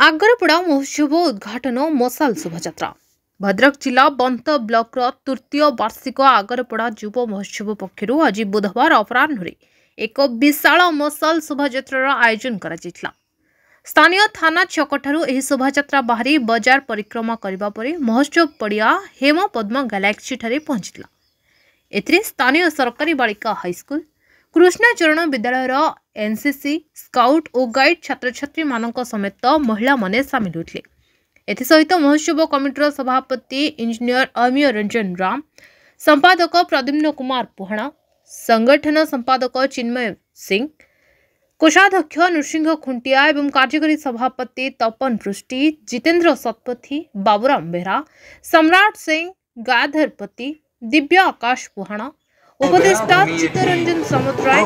आगरपड़ा महोत्सव उद्घाटन मशाल शोभायात्रा भद्रक जिला बंत ब्लॉक तृतीय वार्षिक आगरपड़ा युव महोत्सव पक्षर आज बुधवार अपराह्न एक विशाल मशाल शोभायात्रार आयोजन करा। स्थानीय थाना छकठारु एही शोभायात्रा बाहरी बजार परिक्रमा करबा परे महोत्सव पड़िया हेम पद्म गैलेक्सी ठारे पहुंचला। एथिरे स्थानीय सरकारी बालिका हाईस्कूल कृष्णचरण विद्यालयर एनसीसी स्काउट और गाइड छात्र छात्री मानक समेत महिला माने सामिल होते। एसहित महोत्सव कमिटीर सभापति इंजीनियर अमीय रंजन राम, संपादक प्रद्युम्न कुमार पुहाणा, संगठन संपादक चिन्मय सिंह, कोषाध्यक्ष नृसिंह खुंटिया एवं कार्यकारी सभापति तपन पृष्टि, जितेंद्र शतपथी, बाबूराम बेहरा, सम्राट सिंह, गाधरपति, दिव्य आकाश पुहाणा, उपदेष्टा चित्तरंजन समुद्राय,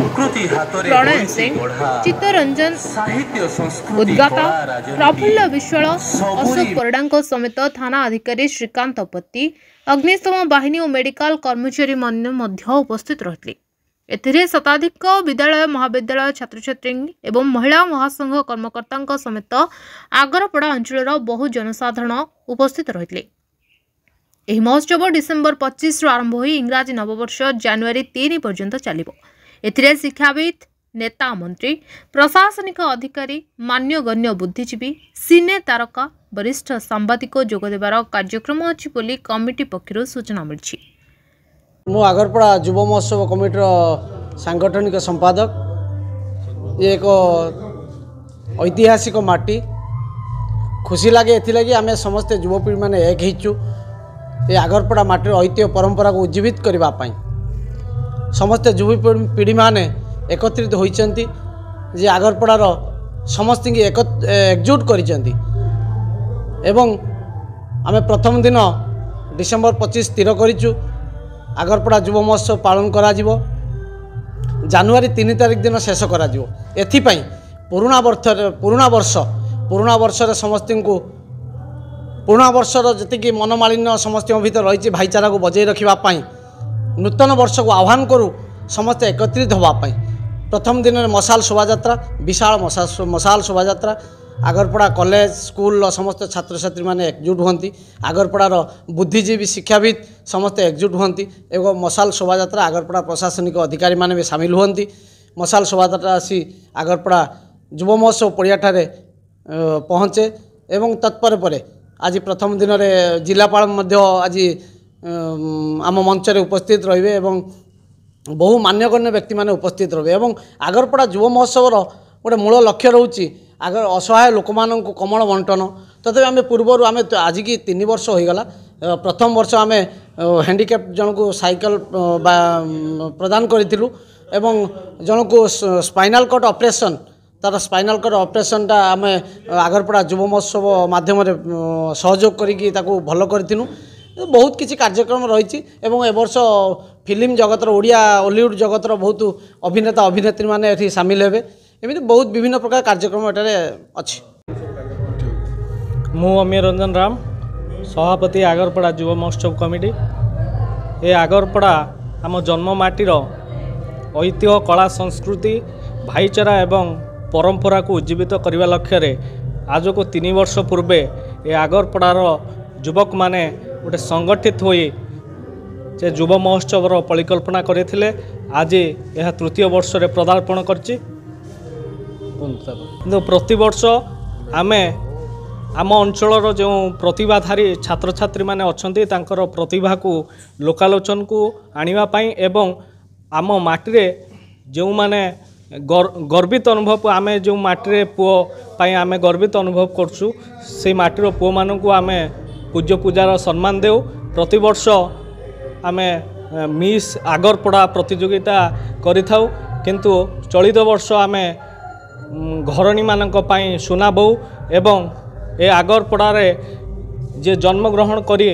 प्रणय सिंह, चित्तरंजन उद्गाता, प्रफुल्ल विश्वाल, अशोक परिड़ा समेत थाना अधिकारी श्रीकांत पत्ती, अग्निशम बाहिनी और मेडिकल कर्मचारी मध्य उपस्थित रहते। एथिरे शताधिक विद्यालय महाविद्यालय छात्र छात्री एवं महिला महासंघ कर्मकर्ता समेत आगरपड़ा अंचल बहु जनसाधारण उपस्थित रहते। यह महोत्सव डिसेम्बर 25 आरंभ हो इंग्राजी नववर्ष जनवरी 3 पर्यंत चलिबो। एथिरे शिक्षाविद, नेता मंत्री, प्रशासनिक अधिकारी, मान्यगण्य बुद्धिजीवी, सिने तारका, वरिष्ठ सांबादिक जोगदेवार कार्यक्रम अछि बोली कमिटी पक्षरु सूचना मिलछि। मु आगरपड़ा युव महोत्सव कमिटीर सांगठनिक संपादक। ये एक ऐतिहासिक माटी खुशी लगे एथिलागि आमे समस्त युवपीढ़ी माने एक हिचु ये आगरपड़ा माटीर ऐतिह्य परंपरा को उज्जीवित करने समस्त युवपीढ़ी माने एकत्रित होइचंती जे आगरपड़ार समस्त एकजुट करिचंती एवं आमे प्रथम दिन डिसेम्बर 25 स्थिर करिचु आगरपड़ा युव महोत्सव पालन करा जिवो। जनवरी 3 तारिख दिन शेष करा जिवो। एथिपाई पुराणा वर्ष समस्त को पुराणा वर्षर जी मनमालिन्य समस्त भीतर रही भाईचारा को बजाय रखापी नूतन वर्ष को आह्वान करूँ समस्त एकत्रित होगापी प्रथम दिन में मशाल शोभायात्रा विशाल मशाल शोभायात्रा आगरपड़ा कॉलेज स्कूल समस्त छात्र छात्री माने एकजुट हुंती। आगरपड़ार बुद्धिजीवी शिक्षाविद समस्त एकजुट हुंती एवं मशाल शोभायात्रा आगरपड़ा प्रशासनिक अधिकारी माने भी सामिल हुंती। मशाल शोभायात्रा आसी आगरपड़ा युव महोत्सव पड़िया ठारे पहुँचे एवं तत्पर परे आज प्रथम दिन में जिलापाल आज आम मंच उपस्थित रहिबे एवं बहु मान्यगण्य व्यक्ति माने उपस्थित रहिबे एवं आगरपड़ा युव महोत्सव गोटे मूल लक्ष्य रोचे आगर असहाय लोक मान कमल बंटन। तथापि आम पूर्वर आम आज की 3 वर्ष हो गला। प्रथम वर्ष आम हैंडिकैप जन को साइकिल प्रदान करूँ एवं जन को स्पाइनल कट ऑपरेशन तार स्पाइनल कट ऑपरेशन आम आगरपड़ा युव महोत्सव माध्यम सहयोग करी भल करूँ। बहुत किसी कार्यक्रम रही एवं ए वर्ष फिल्म जगतर ओडिया हॉलीवुड जगतर बहुत अभिनेता अभिनेत्री माने एठी सामिल हेबे। एमती बहुत विभिन्न प्रकार कार्यक्रम एटारे अछि। मु अमीय रंजन राम, सभापति आगरपड़ा युव महोत्सव कमिटी। ए आगरपड़ा आम जन्ममाटीर ऐतिह्य कला संस्कृति भाईचारा एवं परंपरा को उज्जीवित करने लक्ष्य रे आज को 3 वर्ष पूर्वे ये आगरपड़ार युवक माने गोटे संगठित होई जे युव महोत्सव परिकल्पना करथिले। आज यह तृतीय वर्ष रे पदार्पण करछि। प्रति वर्ष आमे आम अंचल जो प्रतिभाधारी छात्र छात्री माने अछंती तांकर प्रतिभा को लोकालोचन को आनिबा पई एवं आम माटी जो माने गर्वित अनुभव आम जो माटी पुओ पाई आम गर्वित अनुभव करछु से माटीर पुओ मानू आम पूज्य पूजार सम्मान देउ। प्रति वर्ष आम मिस आगरपड़ा प्रतियोगिता करिथाउ किंतु चलित वर्ष आम घरणी मानक पाई सुना बहु एवं ए आगरपड़ारे जे जन्मग्रहण करी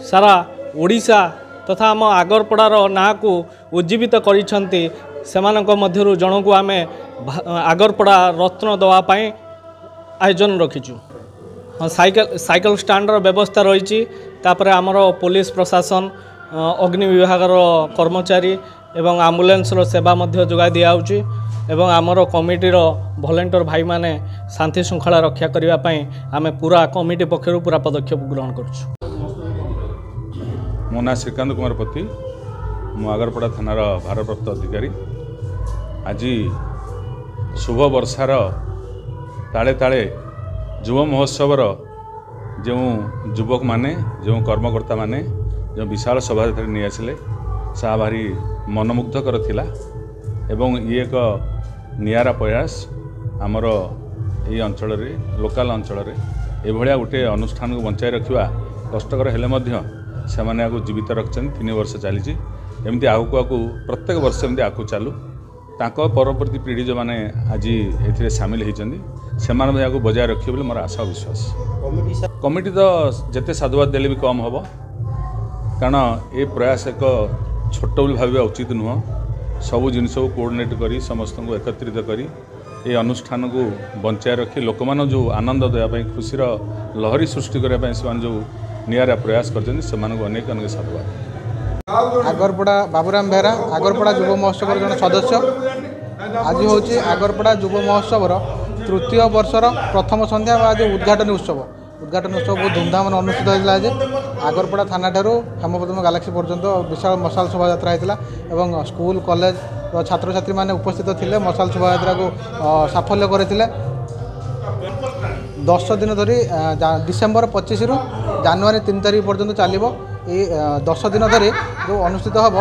सारा ओडिशा तथा आम आगरपड़ार ना को उज्जीवित करिसंती सेमानक मध्यरु जनकु आमे आगरपड़ा रत्न दवापाई आयोजन रखीचु। साइकिल स्टैंडर व्यवस्था रही तापर आमर पुलिस प्रशासन अग्नि विभाग कर्मचारी एवं एम्बुलेंस सेवा जोगाई दिया। एवं आमर कमिटीर भलेंटियर भाई माने शांति श्रृंखला रक्षा करने आम पूरा कमिटी पक्षर पूरा पदक्षेप ग्रहण करुँ। मो ना श्रीकांत कुमार पति, मु आगरपड़ा थानार भारप्राप्त अधिकारी। आज शुभ वर्षार ताले ताले युव महोत्सवर जो युवक माने जो कर्मकर्ता माने जो विशाल शोभा नहीं आसिले सा भारी मनमुग्धकर थिला एवं ये एक नियारा प्रयास आमर ये अंचल लोकल अंचल एभलिया गोटे अनुष्ठान को बंचाई रखा कष्टकर हेले मध्य से जीवित रखते 3 वर्ष चली एमती आगू आगू प्रत्येक वर्ष एमती आगू चालू तांको परवर्ती पीढ़ी जो मैंने आज ए सामिल होती से बजाय रखिए बोले मोर आशा विश्वास। कमिटी तो जिते साधुवाद देले भी कम हम कारण ये प्रयास एक छोट बोली भाव उचित नुह। सबू जिन को कोऑर्डिनेट करी समस्त को एकत्रित करी ये अनुष्ठान को बंचाई रखी लोक मान जो आनंद देवाई खुशीर लहरी सृष्टि करने से जो नियारा प्रयास कर अनेक अनेक साधुवाद। आगरपड़ा बाबूराम बेहरा आगरपड़ा युव महोत्सव जन सदस्य आज हूँ आगरपड़ा युव महोत्सव तृतीय वर्षर प्रथम संध्या आज उद्घाटन उत्सव बहुत धूमधाम अनुष्ठित होता आज आगरपड़ा थाना ठारू हेमपद्म गैलेक्सी पर्यंत विशाल मशाल शोभा होता एवं स्कूल कॉलेज छात्र छात्री मैंने उपस्थित थे मशाल शोभा को साफल्य करते 10 दिन धरी डिसेम्बर 25 रु जनवरी 3 तारीख पर्यंत चलो ये 10 दिन धरी जो अनुष्ठित हम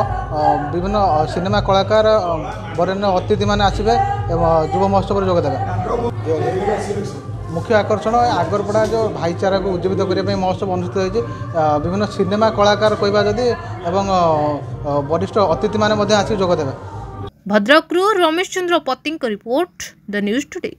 विभिन्न सिनेमा कलाकार बरेण्य अतिथि मैंने आसवे युव महोत्सव जोगदेवे। मुख्य आकर्षण आगरपड़ा जो भाईचारा को उज्जीवित करने महोत्सव अनुष्ठित होती विभिन्न सिनेमा कलाकार कहवा जदि एवं वरिष्ठ अतिथि मैंने आसिक जोगदेवे। भद्रकरू रमेश चंद्र पति रिपोर्ट द न्यूज टुडे।